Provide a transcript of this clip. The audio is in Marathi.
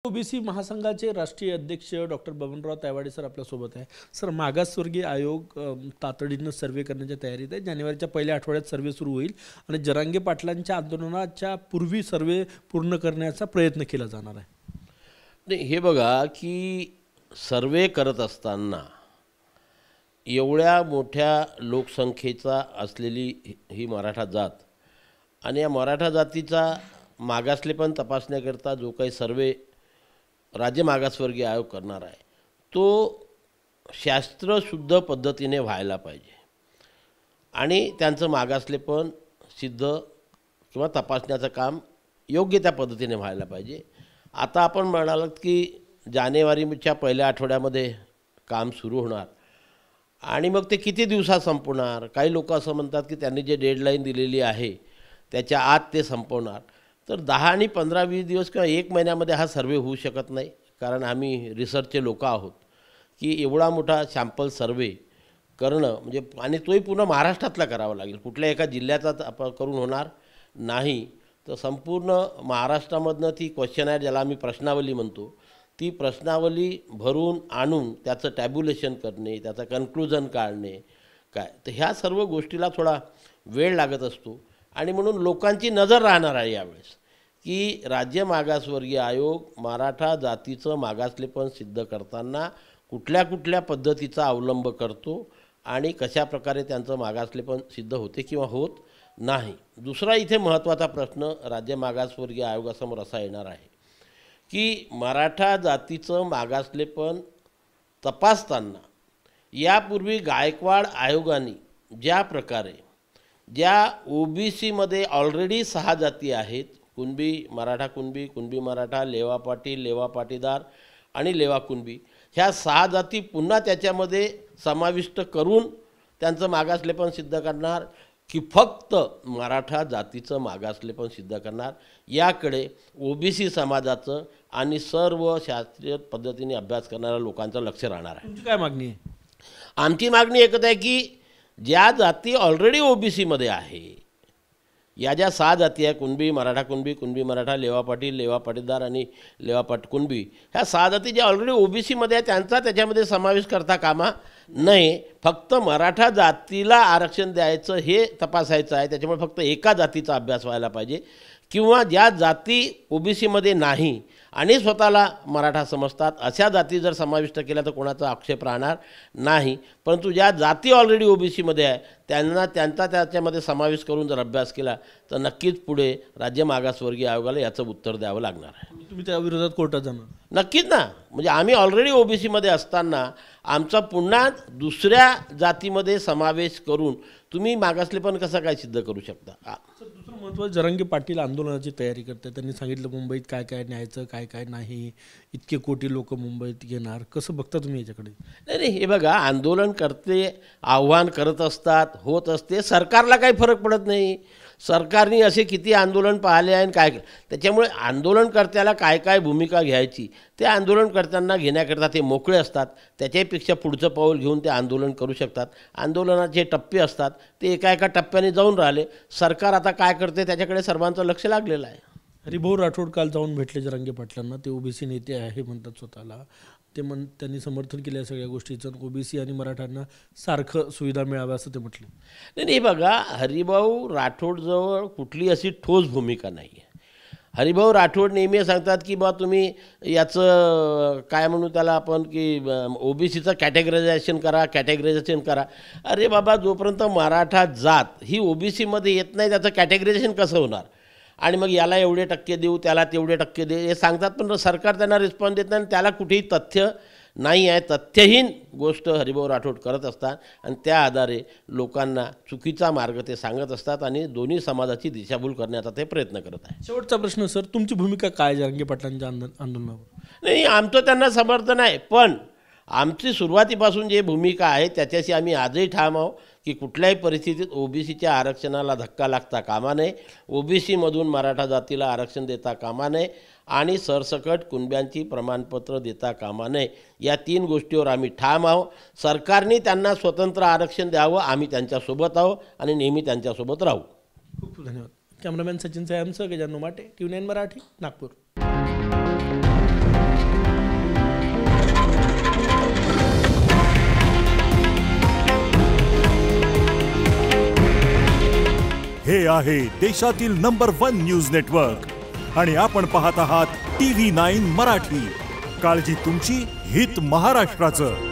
ओबीसी महासंघाचे राष्ट्रीय अध्यक्ष डॉक्टर बबनराव तायवाडे सर आपल्यासोबत आहे. सर, मागासवर्गीय आयोग तातडीनं सर्वे करण्याच्या तयारीत आहे. जानेवारीच्या पहिल्या आठवड्यात सर्वे सुरू होईल आणि जरांगे पाटलांच्या आंदोलनाच्या पूर्वी सर्वे पूर्ण करण्याचा प्रयत्न केला जाणार आहे. नाही, हे बघा की सर्वे करत असताना एवढ्या मोठ्या लोकसंख्येचा असलेली ही मराठा जात आणि या मराठा जातीचा मागासलेपण तपासण्याकरता जो काही सर्वे राज्य मागासवर्गीय आयोग करणार आहे तो शास्त्रशुद्ध पद्धतीने व्हायला पाहिजे आणि त्यांचं मागासलेपण सिद्ध किंवा तपासण्याचं काम योग्य त्या पद्धतीने व्हायला पाहिजे. आता आपण म्हणालात की जानेवारीच्या पहिल्या आठवड्यामध्ये काम सुरू होणार आणि मग ते किती दिवसात संपवणार. काही लोक असं म्हणतात की त्यांनी जे डेडलाईन दिलेली आहे त्याच्या आत ते संपवणार. तर 10 आणि 15-20 दिवस किंवा 1 महिन्यामध्ये हा सर्वे होऊ शकत नाही, कारण आम्ही रिसर्चचे लोक आहोत की एवढा मोठा सॅम्पल सर्वे करणं म्हणजे आणि तोही पूर्ण महाराष्ट्रातला करावा लागेल. कुठल्या एका जिल्ह्याचा करून होणार नाही. तर संपूर्ण महाराष्ट्रामधनं ती क्वेश्चनायर ज्याला आम्ही प्रश्नावली म्हणतो ती प्रश्नावली भरून आणून त्याचं टॅब्युलेशन करणे, त्याचं कन्क्लुजन काढणे काय, तर ह्या सर्व गोष्टीला थोडा वेळ लागत असतो आणि म्हणून लोकांची नजर राहणार आहे यावेळेस की राज्य मागासवर्गीय आयोग मराठा जातीचं मागासलेपण सिद्ध करताना कुठल्या कुठल्या पद्धतीचा अवलंब करतो आणि कशा प्रकारे त्यांचं मागासलेपण सिद्ध होते किंवा होत नाही. दुसरा इथे महत्त्वाचा प्रश्न राज्य मागासवर्गीय आयोगासमोर असा येणार आहे की मराठा जातीचं मागासलेपण तपासताना यापूर्वी गायकवाड आयोगाने ज्या प्रकारे ज्या ओबीसीमध्ये ऑलरेडी 6 जाती आहेत, कुणबी, मराठा कुणबी, कुणबी मराठा, लेवा पाटील, लेवा पाटीदार आणि लेवा कुणबी, ह्या 6 जाती पुन्हा त्याच्यामध्ये समाविष्ट करून त्यांचं मागासलेपण सिद्ध करणार की फक्त मराठा जातीचं मागासलेपण सिद्ध करणार, याकडे ओबीसी समाजाचं आणि सर्व शास्त्रीय पद्धतीने अभ्यास करणाऱ्या लोकांचं लक्ष राहणार आहे. तुमची काय मागणी आहे? आमची मागणी एकच आहे की ज्या जाती ऑलरेडी ओबीसीमध्ये आहे, या ज्या 6 जाती आहे, कुणबी, मराठा कुणबी, कुणबी मराठा, लेवा पाटील, लेवा पाटीदार आणि लेवा कुणबी, ह्या 6 जाती ज्या ऑलरेडी ओबीसीमध्ये आहे त्यांचा त्याच्यामध्ये समावेश करता कामा नये. फक्त मराठा जातीला आरक्षण द्यायचं हे तपासायचं आहे. त्याच्यामुळे फक्त एका जातीचा अभ्यास व्हायला पाहिजे किंवा ज्या जाती ओबीसीमध्ये नाही आणि स्वतःला मराठा समजतात अशा जाती जर समाविष्ट केल्या तर कोणाचा आक्षेप राहणार नाही. परंतु ज्या जाती ऑलरेडी ओबीसीमध्ये आहे त्यांना त्यांचा त्याच्यामध्ये समावेश करून जर अभ्यास केला तर नक्कीच पुढे राज्य मागासवर्गीय आयोगाला याचं उत्तर द्यावं लागणार आहे. तुम्ही त्या विरोधात कोर्टात जाणार? नक्कीच ना. म्हणजे आम्ही ऑलरेडी ओबीसीमध्ये असताना आमचा पुन्हा दुसऱ्या जातीमध्ये समावेश करून तुम्ही मागासलेपण कसं काय सिद्ध करू शकता. दुसरं महत्त्वाचं, जरांगे पाटील आंदोलनाची तयारी करतात. त्यांनी सांगितलं मुंबईत काय काय न्यायचं काय काय नाही, इतके कोटी लोक मुंबईत घेणार. कसं बघता तुम्ही याच्याकडे? नाही, हे बघा, आंदोलन करते, आव्हान करत असतात, होत असते, सरकारला काही फरक पडत नाही. सरकारने असे किती आंदोलन पाहिले आहे आणि काय, त्याच्यामुळे आंदोलनकर्त्याला काय काय भूमिका घ्यायची ते आंदोलनकर्त्यांना घेण्याकरता ते मोकळे असतात. त्याच्यापेक्षा पुढचं पाऊल घेऊन ते आंदोलन करू शकतात. आंदोलनाचे टप्पे असतात ते एका एका टप्प्याने जाऊन राहिले. सरकार आता काय करते त्याच्याकडे सर्वांचं लक्ष लागलेलं आहे. हरिभाऊ राठोड काल जाऊन भेटले जरांगे पाटलांना. ते ओबीसी नेते आहे म्हणतात स्वतःला. त्यांनी समर्थन केलं सगळ्या गोष्टीचं. ओबीसी आणि मराठ्यांना सारखं सुविधा मिळाव्या असं ते म्हटलं. नाही बघा, हरिभाऊ राठोडजवळ कुठली अशी ठोस भूमिका नाही आहे. हरिभाऊ राठोड नेहमी सांगतात की बा तुम्ही याचं काय म्हणू त्याला आपण की ओबीसीचं कॅटेगरायझेशन करा. अरे बाबा, जोपर्यंत मराठा जात ही ओबीसीमध्ये येत नाही त्याचं कॅटेगरायझेशन कसं होणार. आणि मग याला एवढे टक्के देऊ, त्याला तेवढे टक्के दे हे सांगतात, पण सरकार त्यांना रिस्पॉन्स देत नाही आणि त्याला कुठेही तथ्य नाही आहे. तथ्यहीन गोष्ट हरिभाऊ राठोड करत असतात आणि त्या आधारे लोकांना चुकीचा मार्ग ते सांगत असतात आणि दोन्ही समाजाची दिशाभूल करण्याचा ते प्रयत्न करत आहेत. शेवटचा प्रश्न सर, तुमची भूमिका काय जरांगे पाटलांच्या आंदोलनावर? नाही, आमचं त्यांना समर्थन आहे, पण आमची सुरुवातीपासून जी भूमिका आहे त्याच्याशी आम्ही आजही ठाम आहोत की कुठल्याही परिस्थितीत ओबीसीच्या आरक्षणाला धक्का लागता कामा नये, ओबीसीमधून मराठा जातीला आरक्षण देता कामा नये आणि सरसकट कुणब्यांची प्रमाणपत्र देता कामा नये. या 3 गोष्टीवर आम्ही ठाम आहोत. सरकारने त्यांना स्वतंत्र आरक्षण द्यावं, आम्ही त्यांच्यासोबत आहोत आणि नेहमी त्यांच्यासोबत राहू. खूप खूप धन्यवाद. कॅमेरामॅन सचिन साहेबांसह गजानन माटे, TV9 मराठी, नागपूर. हे आहे देशातील नंबर 1 न्यूज नेटवर्क आणि आपण पाहत आहात TV9 मराठी. काळजी तुमची, हित महाराष्ट्राचं.